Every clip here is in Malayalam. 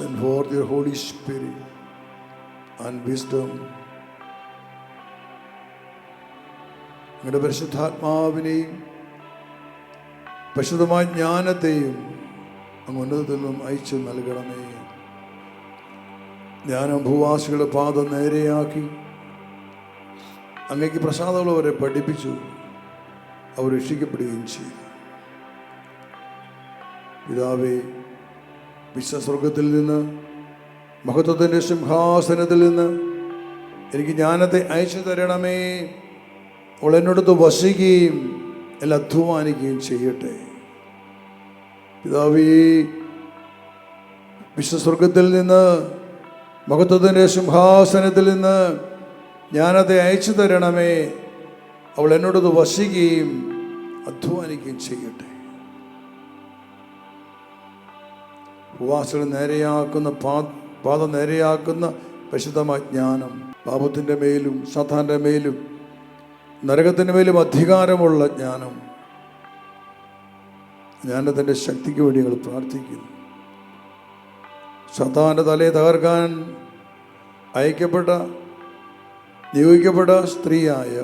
Send forth your Holy Spirit and wisdom. നിങ്ങളുടെ പരിശുദ്ധാത്മാവിനെയും പരിശുദ്ധമായ ജ്ഞാനത്തെയും അങ്ങ് ഉന്നതത്തിൽ നിന്നും അയച്ചു നൽകണമേ. ജ്ഞാനം ഭൂവാസികളുടെ പാദം നേരെയാക്കി അങ്ങേക്ക് പ്രസാദമുള്ളവരെ പഠിപ്പിച്ചു. അവർ രക്ഷിക്കപ്പെടുകയും ചെയ്തു. പിതാവേ, വിശ്വസ്വർഗത്തിൽ നിന്ന്, മഹത്വത്തിൻ്റെ സിംഹാസനത്തിൽ നിന്ന് എനിക്ക് ജ്ഞാനത്തെ അയച്ചു തരണമേ. അവൾ എന്നോടത്ത് വസിക്കുകയും എല്ലാം അധ്വാനിക്കുകയും ചെയ്യട്ടെ. പിതാവേ, വിശ്വസ്വർഗത്തിൽ നിന്ന്, മഹത്വത്തിൻ്റെ സിംഹാസനത്തിൽ നിന്ന് ജ്ഞാനത്തെ അയച്ചു തരണമേ. അവൾ എന്നോടത്ത് വസിക്കുകയും അധ്വാനിക്കുകയും ചെയ്യട്ടെ. ഉപവാസികൾ നേരെയാക്കുന്ന പാദം നേരെയാക്കുന്ന പരിശുദ്ധമായ ജ്ഞാനം, പാപത്തിൻ്റെ മേലും സാത്താൻ്റെ മേലും നരകത്തിൻ്റെ മേലും അധികാരമുള്ള ജ്ഞാനം, ജ്ഞാനത്തിൻ്റെ ശക്തിക്ക് വേണ്ടി ഞങ്ങൾ പ്രാർത്ഥിക്കുന്നു. സാത്താൻ്റെ തലയെ തകർക്കാൻ നിയോഗിക്കപ്പെട്ട സ്ത്രീയായ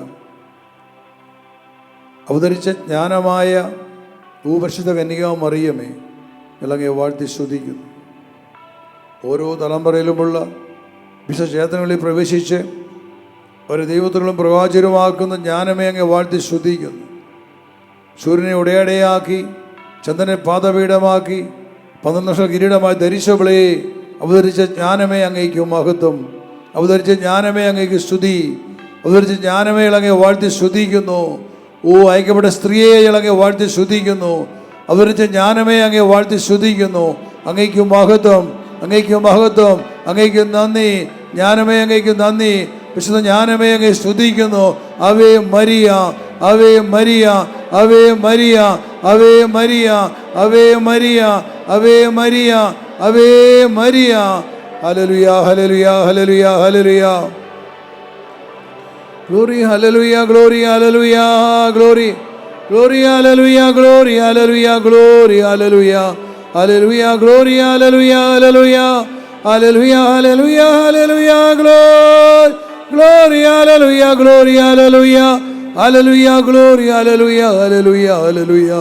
അവതരിച്ച ജ്ഞാനമായ ഭൂപരിശുദ്ധ കന്യക മറിയമേ, ഇളങ്ങിയ വാഴ്ത്തി സ്തുതിക്കുന്നു. ഓരോ തലമുറയിലുമുള്ള വിശ്വക്ഷേത്രങ്ങളിൽ പ്രവേശിച്ച് ഒരു ദൈവത്തിനും പ്രവാചകരുമാക്കുന്ന ജ്ഞാനമേ അങ്ങ് വാഴ്ത്തി സ്തുതിക്കുന്നു. സൂര്യനെ ഉടയടയാക്കി ചന്ദ്രനെ പാദപീഠമാക്കി 12 വർഷം കിരീടമായി ധരിച്ചവളെ അവതരിച്ച ജ്ഞാനമേ അങ്ങേക്ക് മഹത്വം, അവതരിച്ച ജ്ഞാനമേ അങ്ങേക്ക് സ്തുതി, അവതരിച്ച ജ്ഞാനമേ ഇളങ്ങെ വാഴ്ത്തി സ്തുതിക്കുന്നു. ഓ അയക്കപ്പെട്ട സ്ത്രീയെ ഇളങ്ങെ വാഴ്ത്തി സ്തുതിക്കുന്നു. അവതരിച്ച ജ്ഞാനമേ അങ്ങേ വാഴ്ത്തി സ്തുതിക്കുന്നു. അങ്ങേക്ക് മഹത്വം, അങ്ങേക്ക് മഹത്വം, അങ്ങേക്ക് നന്ദി. ജ്ഞാനമേ അങ്ങേക്ക് നന്ദി. വിശുദ്ധ ജ്ഞാനമേ അങ്ങേ സ്തുതിക്കുന്നു. Away Maria, away Maria, away Maria, away Maria, away Maria, away Maria, away മരിയ. Hallelujah, hallelujah, hallelujah, hallelujah. Glory, hallelujah, glory, hallelujah, glory, glory, hallelujah, glory, hallelujah, glory, hallelujah, hallelujah, glory, hallelujah, hallelujah, hallelujah, hallelujah, hallelujah, glory, glory, hallelujah, glory, hallelujah, hallelujah, glory, hallelujah, hallelujah, hallelujah,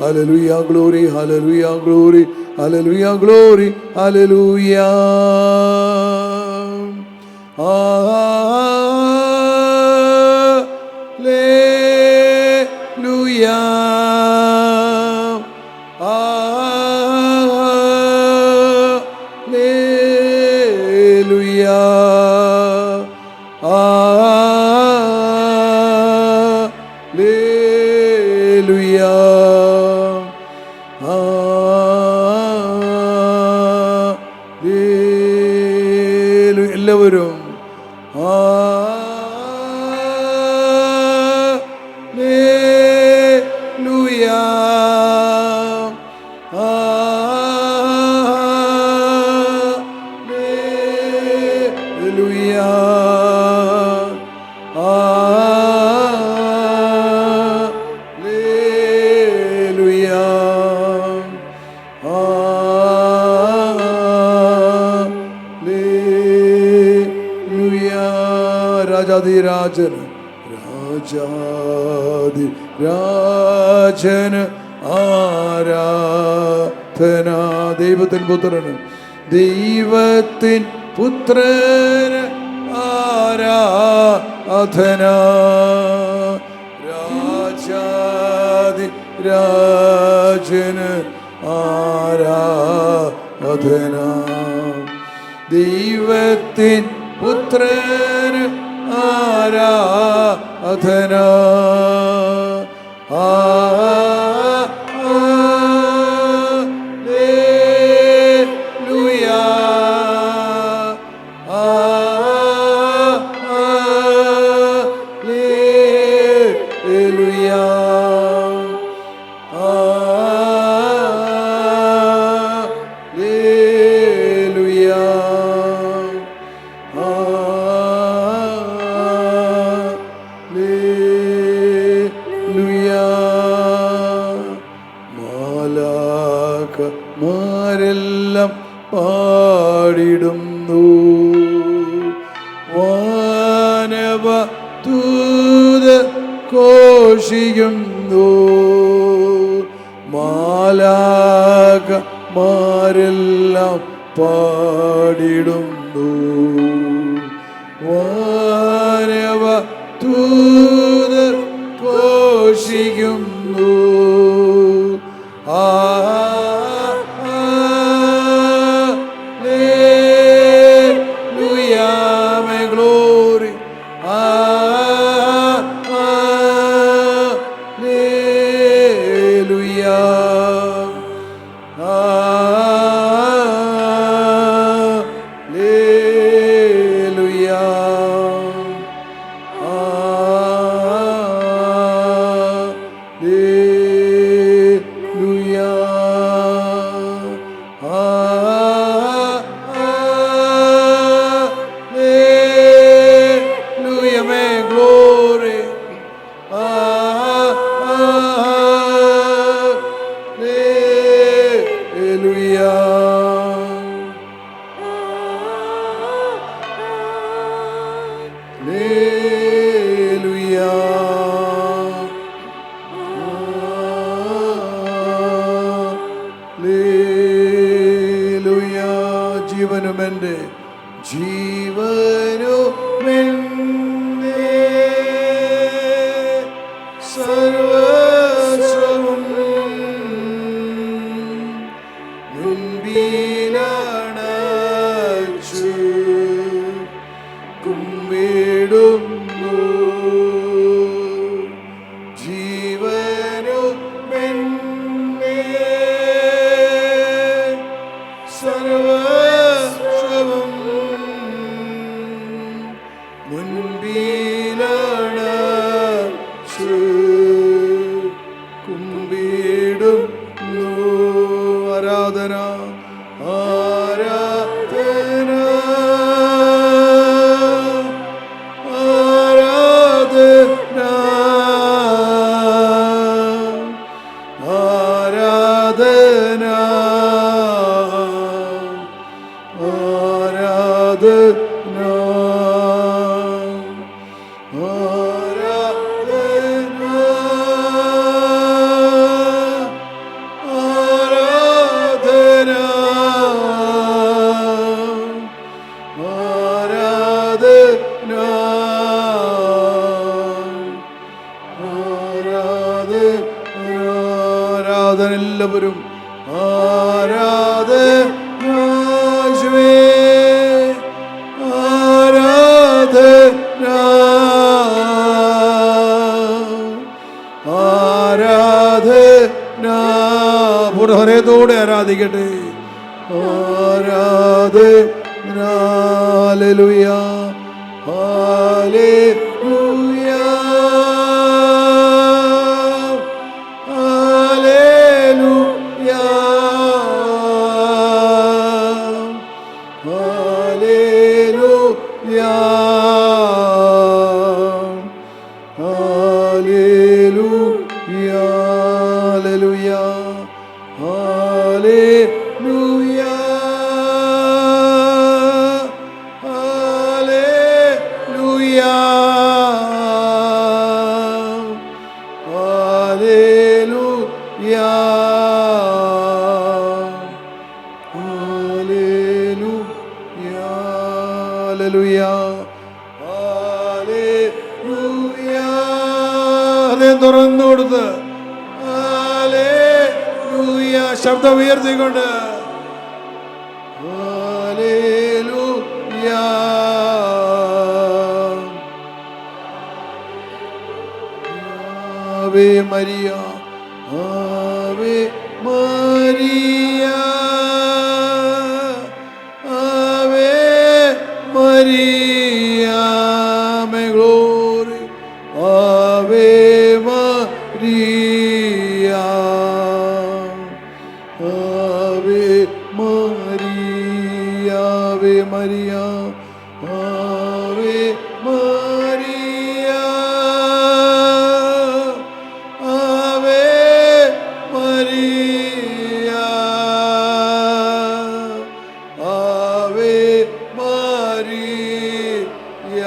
hallelujah, glory, hallelujah, glory, hallelujah, glory, hallelujah. എല്ലാവരും രാജന് രാജന് ആരാധന. ദൈവത്തിൻ പുത്രന്, ദൈവത്തിൻ പുത്രന് ആരാധന. രാജന് ആരാധന. ദൈവത്തിൻ പുത്രന് ആരാധന. മാലാഖമാരെല്ലാം തൂത് ഘോഷിക്കുന്നു. മാലാഖമാരെല്ലാം പാടിടുന്നു. വാനവ തൂത് ഘോഷിക്കുന്നു. ജീവനുമെൻ്റെ ജീവനുമെൻ്റെ സർവസ്വവും മുൻപിലണച്ചു കുമ്പിടുന്നു. ജീവനുമെൻ്റെ സർവസ്വവും മുൻപിലണച്ചു കുമ്പിടുന്നു. ആരാധന ആരാധന ആരാധന ആരാധന ആരാധന ആരാധന എല്ലാവരും ആരാധന യേശുവേ ആരാധന ആരാധന പൂർണ്ണഹൃദയത്തോടെ ആരാധിക്കട്ടെ. ആരാധന hallelujah hallelujah hallelujah hallelujah hallelujah hallelujah hallelujah hallelujah hallelujah hallelujah hallelujah hallelujah. ഹൃദയം തുറന്നു കൊടുത്ത് ഹല്ലേലൂയ ശബ്ദം ഉയർത്തിക്കൊണ്ട് ഹല്ലേലൂയ. ആവേ മരിയ ആവേ മരിയ ആവേ മരിയ മേ ഗ്ലോറി ആവേ മരിയ ആവേ മരിയ ആവേ മരിയ ആവേ മരിയ ആവേ മരിയ Ave Maria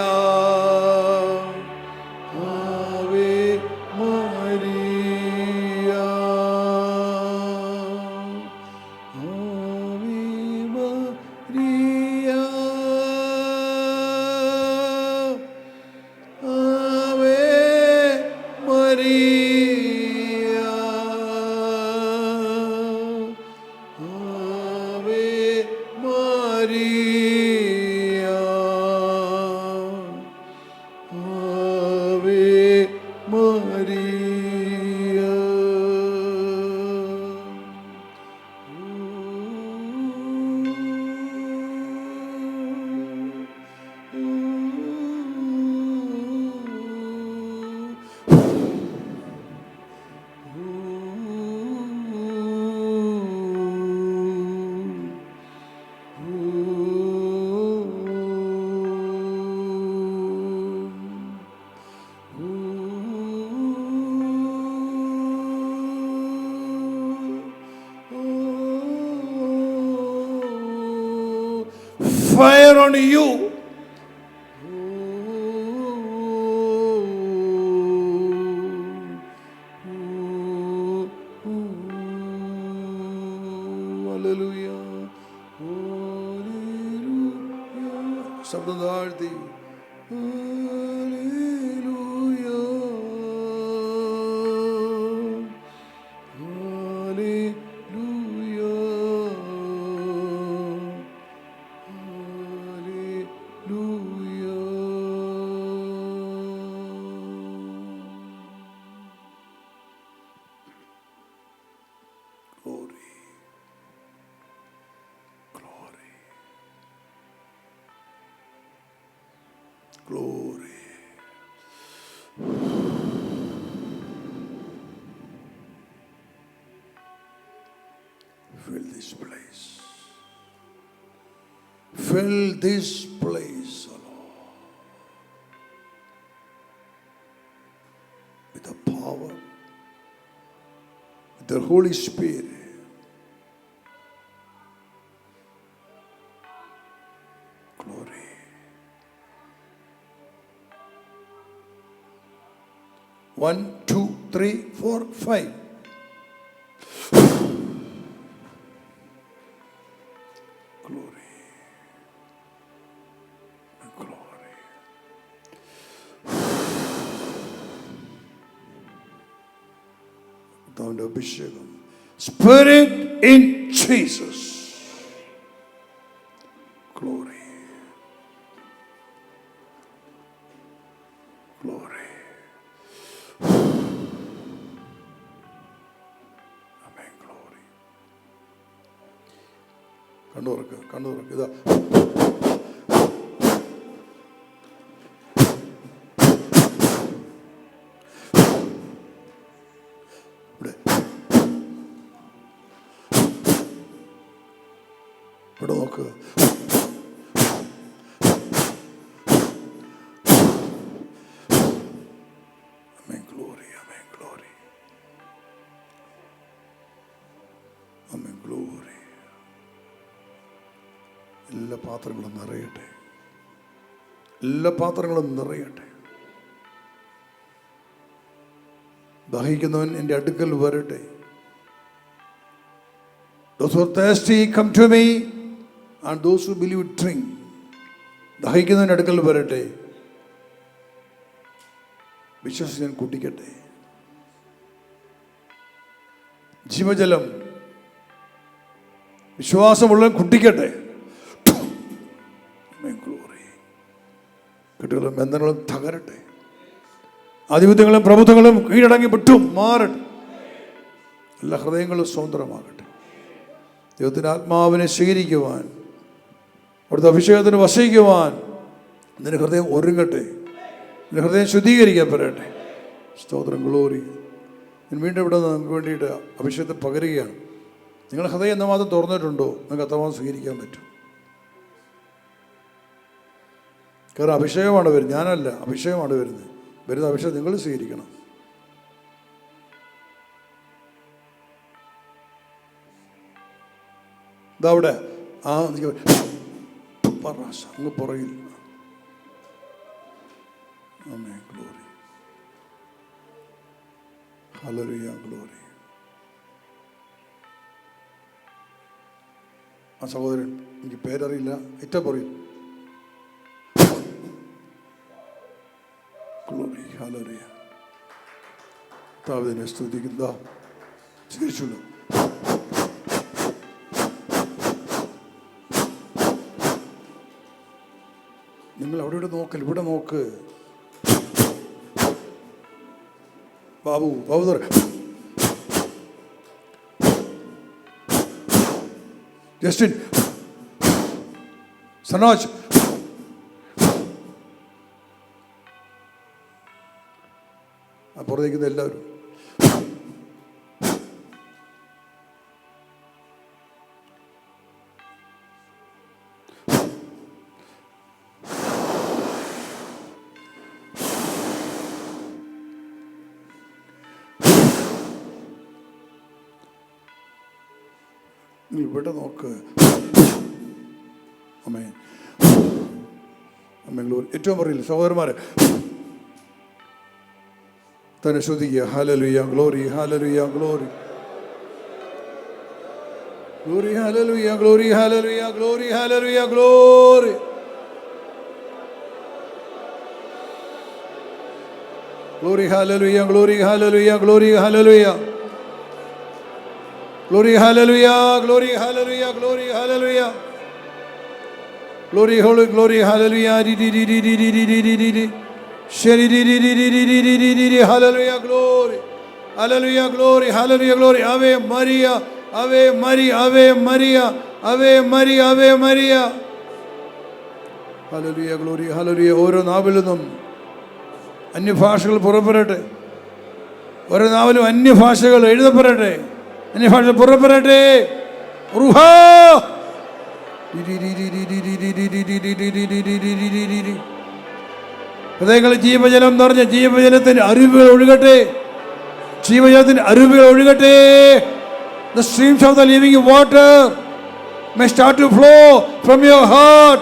Fire on you. Hallelujah. ശബ്ദം താഴ്ത്തി. Glory. Fill this place. Fill this place, O Lord, with the power, with the Holy Spirit. Glory. One, two, three, four, five. Glory. Glory. Down Abhishekam. Spirit in Jesus. Glory. Glory. കണ്ണൂർക്ക് ഇതാ ഇവിടെ നോക്ക്. Amen, glory, amen, glory. Amen, glory. എല്ലാ പാത്രങ്ങളും നിറയട്ടെ, എല്ലാ പാത്രങ്ങളും നിറയട്ടെ. ദാഹിക്കുന്നവൻ എൻ്റെ അടുക്കൽ വരട്ടെ. Those who are thirsty, come to me, and those who believe, drink. ദാഹിക്കുന്നവൻ അടുക്കൽ വരട്ടെ, വിശ്വസിക്കാൻ കുടിക്കട്ടെ. ജീവജലം വിശ്വാസമുള്ള കുടിക്കട്ടെ. കെട്ടുകളും ബന്ധങ്ങളും തകരട്ടെ. ആധിപത്യങ്ങളും പ്രഭുത്വങ്ങളും കീഴടങ്ങി വിട്ടും മാറട്ടെ. എല്ലാ ഹൃദയങ്ങളും സ്വതന്ത്രമാകട്ടെ. ദൈവത്തിൻ്റെ ആത്മാവിനെ സ്വീകരിക്കുവാൻ, അവിടുത്തെ അഭിഷേകത്തിന് വസിക്കുവാൻ നിന്റെ ഹൃദയം ഒരുങ്ങട്ടെ. നിന്റെ ഹൃദയം ശുദ്ധീകരിക്കപ്പെടട്ടെ. സ്തോത്രം, ഗ്ലോറി. ഞാൻ വീണ്ടും ഇവിടെ നമുക്ക് വേണ്ടിയിട്ട് അഭിഷേകത്തെ പകരുകയാണ്. നിങ്ങളുടെ ഹൃദയം എത്രമാത്രം തുറന്നിട്ടുണ്ടോ നിങ്ങൾക്ക് അത്രമാത്രം സ്വീകരിക്കാൻ പറ്റും. കാരണം അഭിഷേകമാണ് വരുന്നത്, ഞാനല്ല, അഭിഷേകമാണ് വരുന്നത്. വരുന്ന അഭിഷേകം നിങ്ങൾ സ്വീകരിക്കണം. ഇതവിടെ അങ്ങ് പുറകിൽ. ആമേൻ, ഗ്ലോറി. Hallelujah, glory. ആ സഹോദരൻ, എനിക്ക് പേരറിയില്ല, ഇറ്റപ്പറയിൽ. Glory, hallelujah. താവിനെ സ്തുതിക്കുന്ന സ്വീകരിച്ചുള്ളൂ. നിങ്ങൾ അവിടെ ഇവിടെ നോക്കൽ, ഇവിടെ നോക്ക്. ബാബു ജസ്റ്റിൻ, സനാജ്, അപ്പുറത്തേക്കുന്ന എല്ലാവരും. ഇവിടെ നോക്ക്. അമ്മേ അമ്മ ഏറ്റവും പറയില്ല സഹോദരന്മാരെ തന്നെ ശ്രദ്ധിക്കുക. Hallelujah, glory, hallelujah, glory, glory, hallelujah, glory, hallelujah, glory, hallelujah, glory. Glory, hallelujah, glory, hallelujah, glory, hallelujah, glory, hallelujah, glory, hallelujah, glory, hallelujah, glory, holy, glory, hallelujah, ശരി, hallelujah, glory, hallelujah, glory, hallelujah, glory. ആവേ മരിയ, ആവേ മരി, ആവേ മരിയ, ആവേ മരി, ആവേ മരിയ. Hallelujah, glory, hallelujah. ഓരോ നാവിൽ നിന്നും അന്യഭാഷകൾ പുറപ്പെടട്ടെ. ഓരോ നാവിലും അന്യഭാഷകൾ എഴുതപ്പെടട്ടെ, അന്യഭാഷ പുറപ്പെടട്ടെ. ഹൃദയങ്ങളിൽ ജീവജലം നിറഞ്ഞ ജീവജലത്തിന്റെ അരുവികൾ ഒഴുകട്ടെ, ജീവജലത്തിന്റെ അരുവികൾ ഒഴുകട്ടെ. The streams of the living water may start to flow from your heart.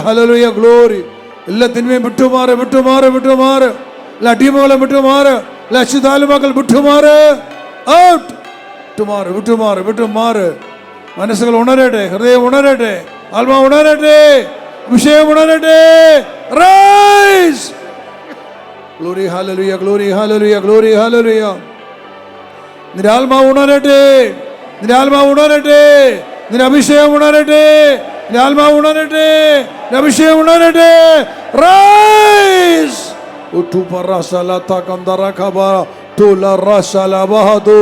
Hallelujah, glory. എല്ലാ തിന്മയും വിട്ടുമാറ്, വിട്ടുമാറ്, വിട്ടുമാറ്. എല്ലാ അടിമകളെ വിട്ടുമാറ്, എല്ലാ അശുദ്ധാത്മാക്കൾ വിട്ടുമാറ്. ഔട്ട്, വിട്ടുമാറ്, വിട്ടുമാറ്, വിട്ടുമാറ്. മനസ്സുകൾ ഉണരട്ടെ, ഹൃദയം ഉണരട്ടെ, ആത്മാവ് ഉണരട്ടെ, വിഷയം ഉണരട്ടെ. Rise, glory, hallelujah, glory, hallelujah, glory, hallelujah. നിന്റെ ആത്മാവ് ഉണരട്ടെ, നിന്റെ ആത്മാവ് ഉണരട്ടെ, നിന്റെ അഭിഷേകം ഉണരട്ടെ, നിന്റെ ആത്മാവ് ഉണരട്ടെ, നിന്റെ അഭിഷേകം ഉണരട്ടെ. റൈസ്, ഉട്ടു പറസലത കന്ദറകബ തുല റസലബഹദു.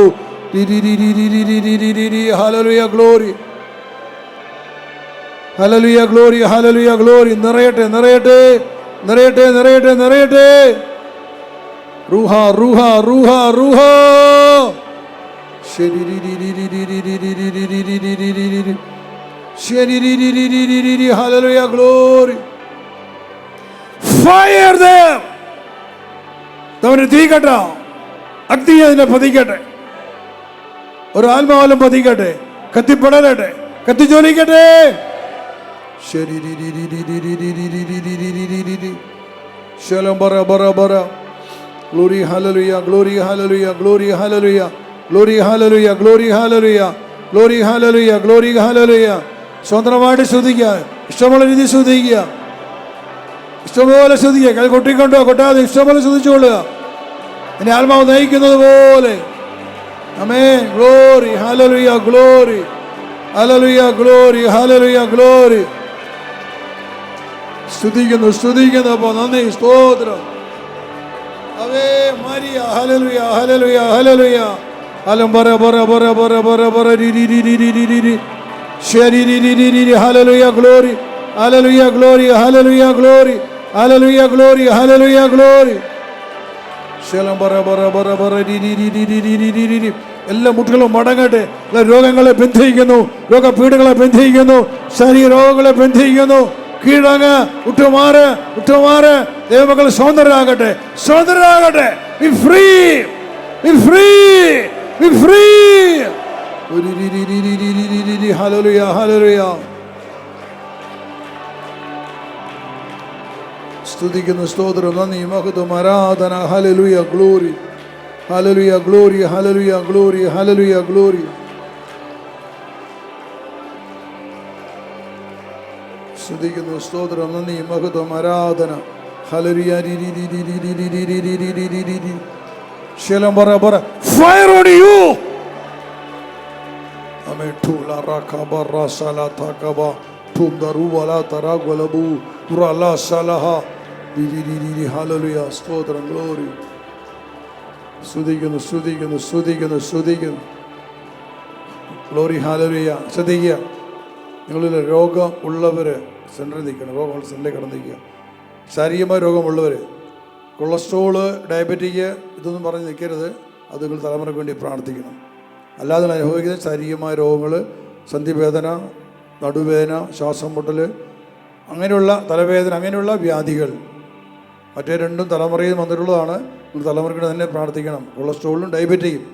Hallelujah, glory, hallelujah, glory, hallelujah, glory. നിറയട്ടെ, നിറയട്ടെ, നിറയട്ടെ, നിറയട്ടെ, നിറയട്ടെ. റൂഹ, റൂഹ, റൂഹ, റൂഹ. Hallelujah, glory. Fire them. അവന് തീകട്ട, അഗ്നി അതിനെ പതിക്കട്ടെ. ഒരു ആത്മാവലം പതിക്കട്ടെ, കത്തിപ്പെടലട്ടെ, കത്തിച്ചോലിക്കട്ടെ. ശലം ബറ ബറ ബറ. Glory, hallelujah, glory, hallelujah, glory, hallelujah, glory, hallelujah, glory, hallelujah, glory, hallelujah, glory, hallelujah. സ്വതന്ത്രമായിട്ട് ശ്രദ്ധിക്കുക, ഇഷ്ടമുള്ള രീതി ശ്രദ്ധിക്കുക, ഇഷ്ടംപോലെ ശ്രദ്ധിക്കുക. കൈ കൊട്ടിക്കൊണ്ടോ കൊട്ടാതെ ഇഷ്ടംപോലെ ശ്രദ്ധിച്ചുകൊള്ളുക, എന്നെ ആത്മാവ് നയിക്കുന്നത് പോലെ. Amen, glory, hallelujah, glory, hallelujah, glory, hallelujah, glory. സ്തുതിക്കുന്നു, സ്തുതിക്കുന്നു. അപ്പോൾ നന്ദി, സ്തോത്രം. അവേ മരിയ, ഹല്ലേലൂയ, ഹല്ലേലൂയ, ഹല്ലേലൂയ. അലം ബറ ബറ ബറ ബറ ബറ ബറ രി രി രി രി രി രി രി. ശരി രി രി രി രി രി. Hallelujah, glory, hallelujah, glory, hallelujah, glory, hallelujah, glory, hallelujah, glory. ശലം ബറ ബറ ബറ ബറ രി രി രി രി രി രി രി രി രി. എല്ലാ മുട്ടുകളും മടങ്ങട്ടെ. എല്ലാ രോഗങ്ങളെ ബന്ധിക്കുന്നു, രോഗപീഠകളെ ബന്ധിക്കുന്നു, ശരീരോഗങ്ങളെ ബന്ധിക്കുന്നു. കീഴങ്ങ് വിട്ടുമാറ്, വിട്ടുമാറ്. ദൈവമക്കൾ സ്വതന്ത്രരാകട്ടെ, സ്വതന്ത്രരാകട്ടെ. Be free, be free, be free. Hallelujah, hallelujah. സ്തുതിക്കുന്നു, സ്തോത്രം, നന്ദി, മഹത്വം, ആരാധന. Hallelujah, glory, hallelujah, glory, hallelujah, glory, hallelujah, glory. സ്തുതിക്കുന്നു, സ്തോത്രം, നന്ദി, മഹത്വം, ആരാധന. Fire on you. Amen. Tula rakaba rasala takaba tumdaru wala taragwalabu urala salaha. Hallelujah. Stotram, glory. സ്തുതിക്കുന്നു. Glory, hallelujah. ശ്രദ്ധിക്കുക, നിങ്ങളിൽ രോഗം ഉള്ളവർ സെൻറ്ററിൽ നിൽക്കണം. രോഗമുള്ള സെൻറ്ററിൽ കിടന്നിരിക്കുക. ശാരീരികമായ രോഗമുള്ളവർ, കൊളസ്ട്രോള്, ഡയബറ്റിക്, ഇതൊന്നും പറഞ്ഞ് നിൽക്കരുത്. അത് നിങ്ങൾ തലമുറയ്ക്ക് വേണ്ടി പ്രാർത്ഥിക്കണം. അല്ലാതെ അനുഭവിക്കുന്ന ശാരീരികമായ രോഗങ്ങൾ, സന്ധിവേദന, നടുവേദന, ശ്വാസം മുട്ടൽ, അങ്ങനെയുള്ള തലവേദന, അങ്ങനെയുള്ള വ്യാധികൾ മറ്റേ രണ്ടും തലമുറയിൽ വന്നിട്ടുള്ളതാണ്. നിങ്ങൾ തലമുറയ്ക്ക് തന്നെ പ്രാർത്ഥിക്കണം. കൊളസ്ട്രോളും ഡയബറ്റിക്കും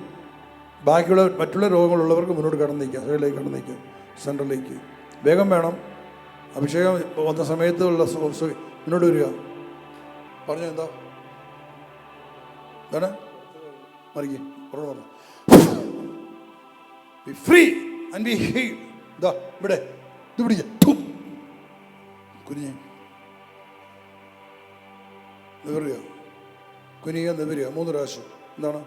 ബാക്കിയുള്ള മറ്റുള്ള രോഗങ്ങളുള്ളവർക്ക് മുന്നോട്ട് കടന്നിരിക്കുക, സൈഡിലേക്ക് കടന്നിരിക്കുക, സെൻട്രലിലേക്ക് വേഗം വേണം. അഭിഷേകം വന്ന സമയത്തുള്ള മുന്നോട്ട് വരിക. പറഞ്ഞു എന്താണ് മറിക്ക് പറഞ്ഞു B free and B healed. ഇതാ ഇവിടെ ഇത് പിടിക്കുക. കുനിഞ്ഞ് നിവരുക, കുനിയുക, നിവരുക 3 പ്രാവശ്യം. എന്താണ്?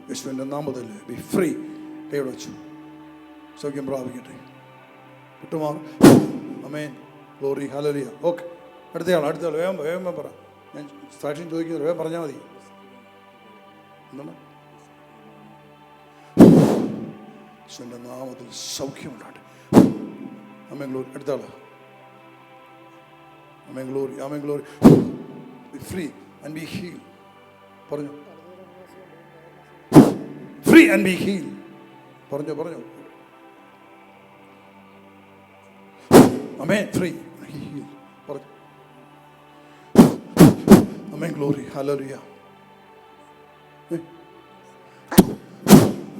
യേശുവിൻ്റെ നാമത്തിൽ ബി ഫ്രീ. കൈയോടെ വെച്ചു. സൗഖ്യം പ്രാപിക്കട്ടെ. വിട്ടുമാറും. ആമേൻ. Glory, hallelujah. ഓക്കെ, അടുത്തയാൾ വേഗം പറ. ഞാൻ സാക്ഷ്യം ചോദിക്കുന്നത് വേഗം പറഞ്ഞാൽ മതി. എന്താണ്? യേശുവിൻ്റെ നാമത്തിൽ സൗഖ്യമുണ്ടാകട്ടെ. ആമേൻ. ഗ്ലോറി. അടുത്തയാൾ. Amen. Glory, amen. Glory. Be free and be heal. പറഞ്ഞു. Free and be heal. പറഞ്ഞു. ആമേൻ. Free heal. പറഞ്ഞു. Amen. Glory, hallelujah.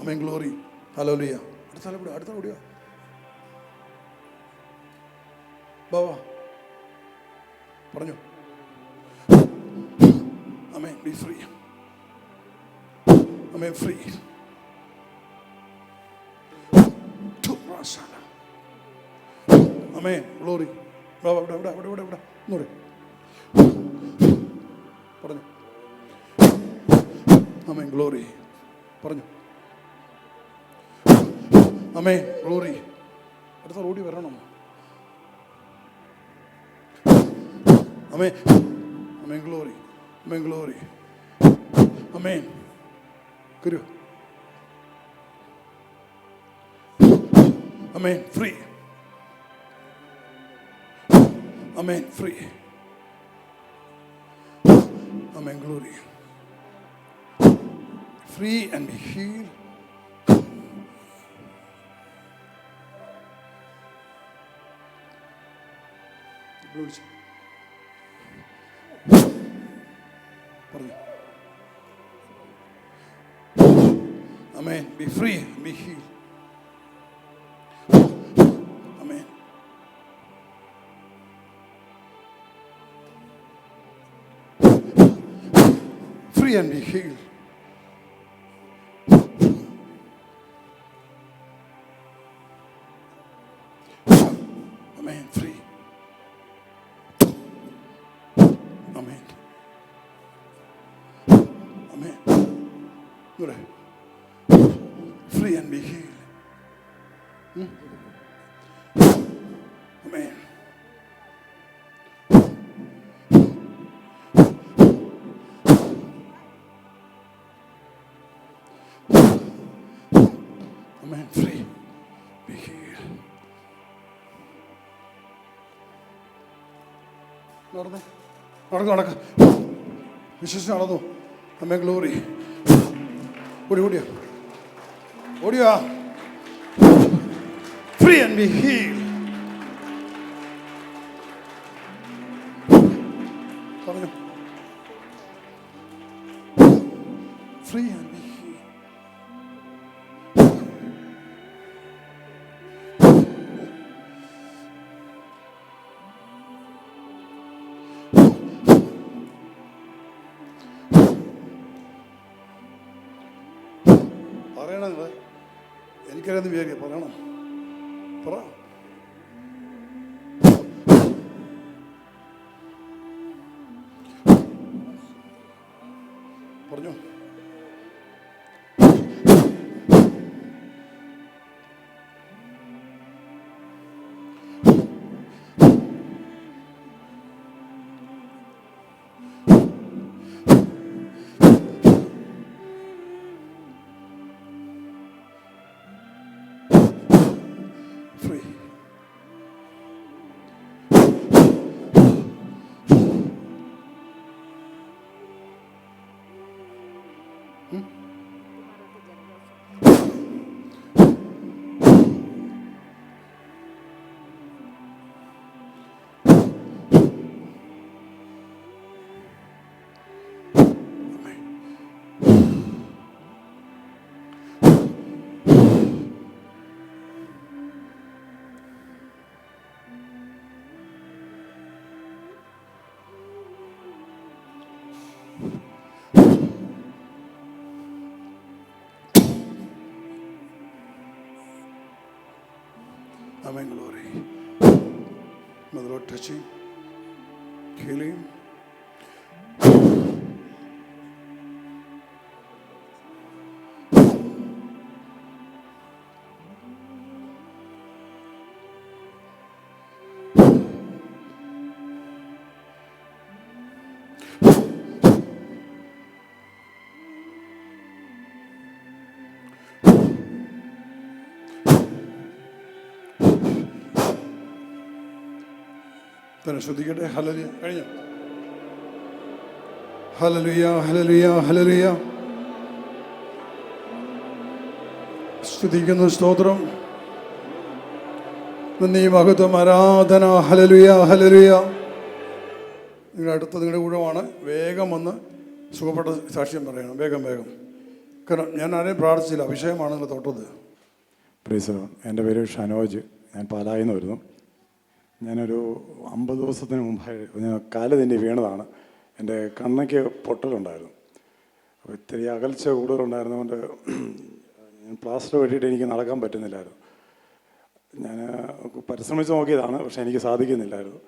Amen. Glory, hallelujah. അടുത്ത ഓടിയോ ബാബാ. പറഞ്ഞു. Amen. Be free. Amen. Free. Amen. Glory. ഇവിടെ ഒന്നൂടെ പറഞ്ഞു. ആമേൻ. ഗ്ലോറി. പറഞ്ഞു. ആമേൻ. ഗ്ലോറി. അടുത്ത ഓടി വരണം. Amen. Amen. Glory. Amen. Glory. Amen. കരു. Amen. Free. Amen. Free. Amen. Glory. Free and be heal. പറഞ്ഞു. Amen. Be free, be heal. Amen. Free and be healed. Amen. Free. Amen. Amen. Good. Free and be healed. Amen. Amen. Free. Be healed. നടക്ക വിശ്വസിച്ച് നടന്നു. അമ്മേ. ഗ്ലോറി. ഓടിയാ. Free and be heal. പറഞ്ഞു. Free and be heal. പറയണം. നിങ്ങൾ എനിക്കറിയാമെന്ന് വിചാരിക്കുക. പറയണം. പറ. പറഞ്ഞു. Free. Amen, glory. May the Lord touching, healing. തന്നെ ശ്രദ്ധിക്കട്ടെ. ഹല്ലേലൂയ. കഴിഞ്ഞു. Hallelujah, hallelujah, hallelujah. സ്തുതിക്കുന്നു, സ്തോത്രം, നന്ദി, മഹത്വം, ആരാധന. Hallelujah, hallelujah. നിങ്ങളുടെ അടുത്ത നിങ്ങളുടെ കൂടമാണ്. വേഗം വന്ന് സുഖപ്പെട്ട സാക്ഷ്യം പറയണം. വേഗം വേഗം. കാരണം ഞാൻ ആരെയും പ്രാർത്ഥിച്ചില്ല. അഭിഷേകമാണ് നിങ്ങൾ തൊട്ടത്. Praise Lord. എൻ്റെ പേര് ഷനോജ്. ഞാൻ പാലായിൽ നിന്ന് വരുന്നു. ഞാനൊരു 50 ദിവസത്തിന് മുമ്പായി ഞാൻ കാല് തന്നെ വീണതാണ്. എൻ്റെ കണ്ണയ്ക്ക് പൊട്ടലുണ്ടായിരുന്നു. അപ്പോൾ ഇത്തിരി അകൽച്ച കൂടുതലുണ്ടായിരുന്നതുകൊണ്ട് ഞാൻ പ്ലാസ്റ്റർ വെട്ടിയിട്ട് എനിക്ക് നടക്കാൻ പറ്റുന്നില്ലായിരുന്നു. ഞാൻ പരിശ്രമിച്ച് നോക്കിയതാണ്, പക്ഷേ എനിക്ക് സാധിക്കുന്നില്ലായിരുന്നു.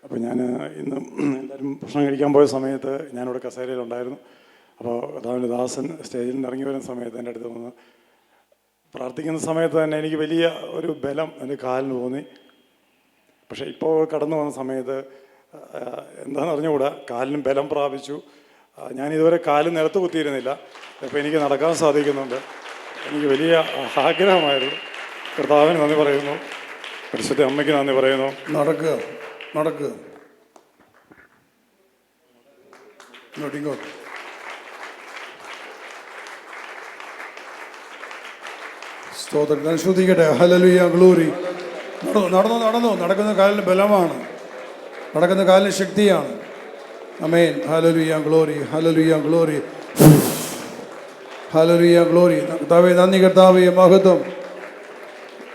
അപ്പോൾ ഞാൻ ഇന്ന് എല്ലാവരും ഭക്ഷണം കഴിക്കാൻ പോയ സമയത്ത് ഞാനിവിടെ കസേരയിലുണ്ടായിരുന്നു. അപ്പോൾ കർത്താവിൻ്റെ ദാസൻ സ്റ്റേജിൽ നിന്ന് ഇറങ്ങി വരുന്ന സമയത്ത് എൻ്റെ അടുത്ത് വന്ന് പ്രാർത്ഥിക്കുന്ന സമയത്ത് തന്നെ എനിക്ക് വലിയ ഒരു ബലം എൻ്റെ കാലിന് തോന്നി. പക്ഷേ ഇപ്പോൾ കടന്നു വന്ന സമയത്ത് എന്താണെന്ന് അറിഞ്ഞുകൂടാ, കാലിനും ബലം പ്രാപിച്ചു. ഞാൻ ഇതുവരെ കാല് നിലത്ത് കുത്തിയിരുന്നില്ല. ഇപ്പോൾ എനിക്ക് നടക്കാൻ സാധിക്കുന്നുണ്ട്. എനിക്ക് വലിയ ആഗ്രഹമായിരുന്നു. കർത്താവിന് നന്ദി പറയുന്നു. പരിശുദ്ധ അമ്മയ്ക്ക് നന്ദി പറയുന്നു. നടക്കുക, നടക്കുക. ഇങ്ങോട്ട് സ്തോത്രം. ശ്രദ്ധിക്കട്ടെ. Hallelujah, glory. നടന്നു നടന്നു. നടക്കുന്ന കാലിന് ബലമാണ്, നടക്കുന്ന കാലിന് ശക്തിയാണ്. Amen. Hallelujah, glory. Hallelujah, glory. Hallelujah, glory. കർത്താവേ നന്ദി, കർത്താവേ മഹത്വം.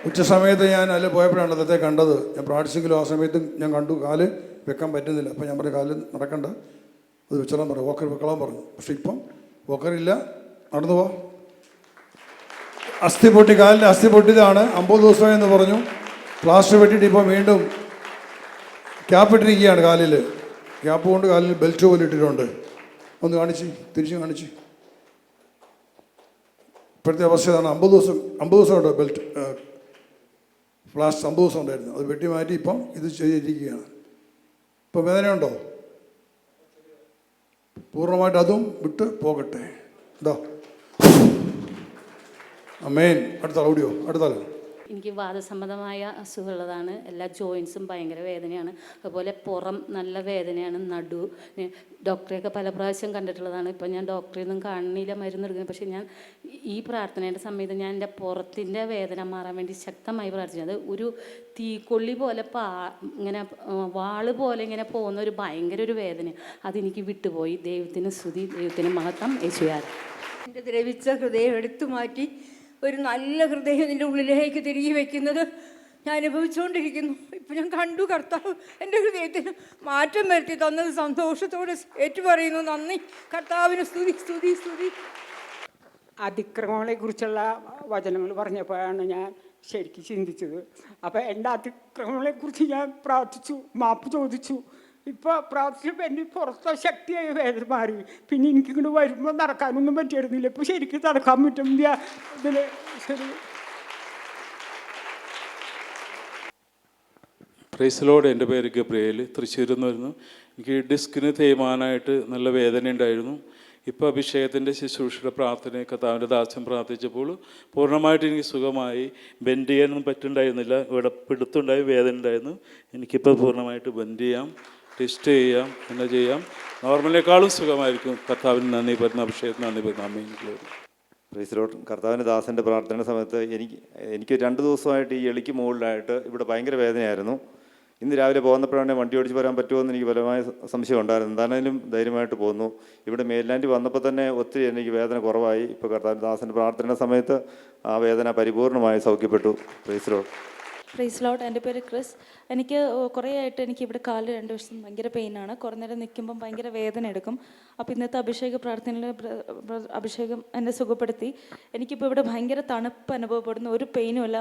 ഉച്ച സമയത്ത് ഞാൻ അതിൽ പോയപ്പോഴാണ് അദ്ദേഹത്തെ കണ്ടത്. ഞാൻ പ്രാർത്ഥിച്ചെങ്കിലും ആ സമയത്ത് ഞാൻ കണ്ടു കാല് വെക്കാൻ പറ്റുന്നില്ല. അപ്പോൾ ഞാൻ പറഞ്ഞു കാല് നടക്കണ്ട, അത് വെച്ചോളാൻ പറഞ്ഞു, വോക്കർ വെക്കളാൻ പറഞ്ഞു. പക്ഷെ ഇപ്പം വോക്കറില്ല, നടന്നു പോ. അസ്ഥി പൊട്ടി, കാലിൻ്റെ അസ്ഥി പൊട്ടിയതാണ്. 50 ദിവസം എന്ന് പറഞ്ഞു. പ്ലാസ്റ്റർ വെട്ടിയിട്ട് ഇപ്പോൾ വീണ്ടും ക്യാപ്പ് ഇട്ടിരിക്കുകയാണ് കാലിൽ. ക്യാപ്പ് കൊണ്ട് കാലിൽ ബെൽറ്റ് പോലെ ഇട്ടിട്ടുണ്ട്. ഒന്ന് കാണിച്ച്, തിരിച്ച് കാണിച്ച്. ഇപ്പോഴത്തെ അവസ്ഥ ഇതാണ്. 50 ദിവസം ഉണ്ടോ ബെൽറ്റ് പ്ലാസ്റ്റർ 50 ദിവസം ഉണ്ടായിരുന്നു. അത് വെട്ടി മാറ്റി ഇപ്പം ഇത് ചെയ്തിരിക്കുകയാണ്. ഇപ്പം വേദനയുണ്ടോ? പൂർണ്ണമായിട്ട് അതും വിട്ട് പോകട്ടെ. ഇതാ അമേൻ. അടുത്താൾ ഓടിയോ? അടുത്താൾ. എനിക്ക് വാദസംബന്ധമായ അസുഖമുള്ളതാണ്. എല്ലാ ജോയിൻസും ഭയങ്കര വേദനയാണ്. അതുപോലെ പുറം നല്ല വേദനയാണ്. നടു ഡോക്ടറെയൊക്കെ പല പ്രാവശ്യം കണ്ടിട്ടുള്ളതാണ്. ഇപ്പം ഞാൻ ഡോക്ടറിൽ നിന്നും കാണുന്നില്ല, മരുന്നെടുക്കുന്നത്. പക്ഷേ ഞാൻ ഈ പ്രാർത്ഥനയുടെ സമയത്ത് ഞാൻ എൻ്റെ പുറത്തിൻ്റെ വേദന മാറാൻ വേണ്ടി ശക്തമായി പ്രാർത്ഥിച്ചത്. ഒരു തീക്കൊള്ളി പോലെ ഇങ്ങനെ വാള് പോലെ ഇങ്ങനെ പോകുന്ന ഒരു ഭയങ്കര ഒരു വേദന, അതെനിക്ക് വിട്ടുപോയി. ദൈവത്തിന് സ്തുതി, ദൈവത്തിന് മഹത്വം. യേശുയാർ. എൻ്റെ ദ്രവിച്ച ഹൃദയം എടുത്തു മാറ്റി ഒരു നല്ല ഹൃദയം ഇതിൻ്റെ ഉള്ളിലേക്ക് തിരികെ വയ്ക്കുന്നത് ഞാൻ അനുഭവിച്ചുകൊണ്ടിരിക്കുന്നു. ഇപ്പം ഞാൻ കണ്ടു കർത്താവ് എൻ്റെ ഹൃദയത്തിന് മാറ്റം വരുത്തി തന്നത്. സന്തോഷത്തോടെ ഏറ്റുപറയുന്നു. നന്ദി കർത്താവിന്. സ്തുതി, സ്തുതി, സ്തുതി. അതിക്രമങ്ങളെക്കുറിച്ചുള്ള വചനങ്ങൾ പറഞ്ഞപ്പോഴാണ് ഞാൻ ശരിക്കും ചിന്തിച്ചത്. അപ്പോൾ എൻ്റെ അതിക്രമങ്ങളെക്കുറിച്ച് ഞാൻ പ്രാർത്ഥിച്ചു, മാപ്പ് ചോദിച്ചു. ഇപ്പോൾ പ്രാർത്ഥിച്ചപ്പോൾ എൻ്റെ പുറത്തെ ശക്തിയായി വേദന മാറി. പിന്നെ എനിക്കിങ്ങോട്ട് വരുമ്പോൾ നടക്കാനൊന്നും പറ്റിയിരുന്നില്ല. ഇപ്പോൾ ശരിക്കും നടക്കാൻ പറ്റും. ഇതിൽ ശരി. പ്രൈസ്. എൻ്റെ പേര് ഗബ്രിയേൽ, തൃശ്ശൂരിൽ നിന്ന് വരുന്നു. എനിക്ക് ഡിസ്കിന് തേയ്മാനായിട്ട് നല്ല വേദന ഉണ്ടായിരുന്നു. ഇപ്പോൾ അഭിഷേകത്തിൻ്റെ ശുശ്രൂഷയുടെ പ്രാർത്ഥന കർത്താവിൻ്റെ ദാസ്യം പ്രാർത്ഥിച്ചപ്പോൾ പൂർണ്ണമായിട്ട് എനിക്ക് സുഖമായി. ബെൻഡ് ചെയ്യാനൊന്നും പറ്റുന്നുണ്ടായിരുന്നില്ല. ഇവിടെ പിടുത്തുണ്ടായി, വേദന ഉണ്ടായിരുന്നു. എനിക്കിപ്പോൾ പൂർണ്ണമായിട്ട് ബെൻഡ് ചെയ്യാം, ടെസ്റ്റ് ചെയ്യാം, എന്നെ ചെയ്യാം. നോർമലിനേക്കാളും സുഖമായിരിക്കും. കർത്താവിന് നന്ദി പറയുന്ന, അഭിഷേകത്തിന് നന്ദി പറയുന്ന. അമ്മ എനിക്ക് പ്രൈസ് ലോർഡ്. കർത്താവിൻ്റെ ദാസൻ്റെ പ്രാർത്ഥനയുടെ സമയത്ത് എനിക്ക് 2 ദിവസമായിട്ട് ഈ എളിക്ക് മുകളിലായിട്ട് ഇവിടെ ഭയങ്കര വേദനയായിരുന്നു. ഇന്ന് രാവിലെ പോകുന്നപ്പോഴാണ് വണ്ടി ഓടിച്ച് വരാൻ പറ്റുമോ എന്ന് എനിക്ക് ബലമായ സംശയം ഉണ്ടായിരുന്നു. എന്താണെങ്കിലും ധൈര്യമായിട്ട് പോന്നു. ഇവിടെ മേൽലാൻഡ് വന്നപ്പോൾ തന്നെ ഒത്തിരി എനിക്ക് വേദന കുറവായി. ഇപ്പോൾ കർത്താവിൻ്റെ ദാസൻ്റെ പ്രാർത്ഥനയുടെ സമയത്ത് ആ വേദന പരിപൂർണമായി സൗഖ്യപ്പെട്ടു. Praise Lord. Praise Lord. എൻ്റെ പേര് ക്രിസ്. എനിക്ക് കുറേ ആയിട്ട് എനിക്ക് ഇവിടെ കാല് 2 ദിവസം ഭയങ്കര പെയിനാണ്. കുറേ നേരം നിൽക്കുമ്പം ഭയങ്കര വേദന എടുക്കും. അപ്പോൾ ഇന്നത്തെ അഭിഷേക പ്രാർത്ഥനയിൽ അഭിഷേകം എന്നെ സുഖപ്പെടുത്തി. എനിക്കിപ്പോൾ ഇവിടെ ഭയങ്കര തണുപ്പ് അനുഭവപ്പെടുന്നു. ഒരു പെയിനും ഇല്ല.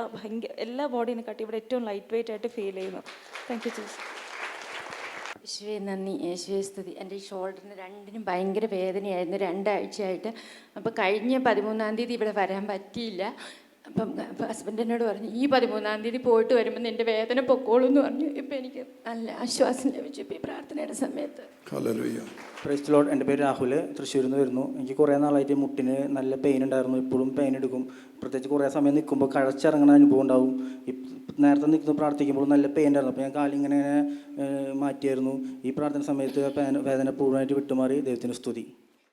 എല്ലാ ബോഡീനെ കാട്ടി ഇവിടെ ഏറ്റവും ലൈറ്റ് വെയിറ്റ് ആയിട്ട് ഫീൽ ചെയ്യുന്നു. Thank you Jesus. യേശുവേ നന്ദി, യേശുവേ സ്തുതി. എൻ്റെ ഈ ഷോൾഡറിന് രണ്ടിനും ഭയങ്കര വേദനയായിരുന്നു 2 ആഴ്ചയായിട്ട്. അപ്പോൾ കഴിഞ്ഞ 13-ാം തീയതി ഇവിടെ വരാൻ പറ്റിയില്ല. അപ്പം ഹസ്ബൻഡ് എന്നോട് പറഞ്ഞു, ഈ 13-ാം തീയതി പോയിട്ട് വരുമ്പോൾ നിൻ്റെ വേദന പൊക്കോളൂ എന്ന് പറഞ്ഞു. ഇപ്പം എനിക്ക് നല്ല ആശ്വാസം ലഭിച്ചു ഇപ്പോൾ ഈ പ്രാർത്ഥനയുടെ സമയത്ത്. Praise Lord. എൻ്റെ പേര് രാഹുൽ, തൃശ്ശൂരിൽ നിന്ന് വരുന്നു. എനിക്ക് കുറേ നാളായിട്ട് മുട്ടിന് നല്ല പെയിൻ ഉണ്ടായിരുന്നു. ഇപ്പോഴും പെയിൻ എടുക്കും. പ്രത്യേകിച്ച് കുറേ സമയം നിൽക്കുമ്പോൾ കഴച്ചിറങ്ങുന്ന അനുഭവം ഉണ്ടാവും. നേരത്തെ നിൽക്കുന്ന പ്രാർത്ഥിക്കുമ്പോൾ നല്ല പെയിൻ ഉണ്ടായിരുന്നു. അപ്പോൾ ഞാൻ കാലിങ്ങനെ മാറ്റിയായിരുന്നു. ഈ പ്രാർത്ഥന സമയത്ത് വേദന പൂർണ്ണമായിട്ട് വിട്ടുമാറി. ദൈവത്തിന് സ്തുതി.